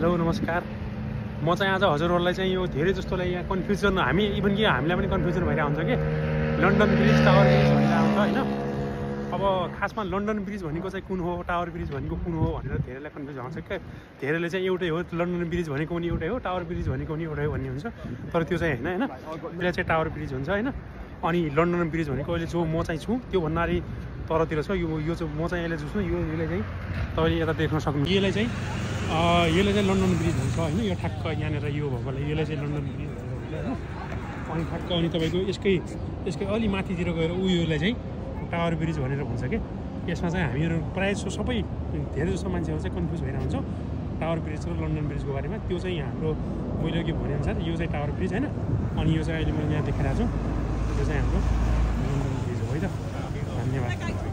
Hello नमस्कार। म चाहिँ आज हजुरहरूलाई चाहिँ यो धेरै जस्तोलाई यहाँ कन्फ्युजन हामीलाई पनि कन्फ्युजन भइरहेको हुन्छ कि लन्डन ब्रिज टावर ब्रिज भनेर आउँछ होइन। अब खासमा लन्डन ब्रिज भनेको चाहिँ कुन हो, टावर ब्रिज भनेको कुन हो भनेर धेरैलाई कन्फ्युज आउँछ क्या। धेरैले चाहिँ एउटै हो, लन्डन ब्रिज भनेको पनि एउटै हो, टावर ब्रिज भनेको पनि एउटै हो भन्ने हुन्छ। तर त्यो चाहिँ होइन त्यसलाई चाहिँ टावर ब्रिज हुन्छ होइन। अनि लन्डन ब्रिज भनेको अहिले जो म चाहिँ छु त्यो भन्नाले तलतिर छ यो चाहिँ म चाहिँ यसले छु यसले चाहिँ तपाईँले यता देख्न सक्नु। यसले चाहिँ लन्डन ब्रिज भन्छ होइन। यो ठ्याक्क यहाँनिर यो भएकोले यसलाई चाहिँ लन्डन ब्रिज भन्छ होइन। अनि ठ्याक्क अनि तपाईँको यसकै अलि माथितिर गएर यसलाई चाहिँ टावर ब्रिज भनेर भन्छ क्या। यसमा चाहिँ हामीहरू प्रायः जस्तो सबै धेरै जस्तो मान्छेहरू चाहिँ कन्फ्युज भइरहेको हुन्छ टावर ब्रिज र लन्डन ब्रिजको बारेमा। त्यो चाहिँ हाम्रो मैले के भनेअनुसार यो चाहिँ टावर ब्रिज होइन। अनि यो चाहिँ अहिले मैले यहाँ देखाइरहेको छु, त्यो चाहिँ हाम्रो लन्डन ब्रिज हो है त। धन्यवाद।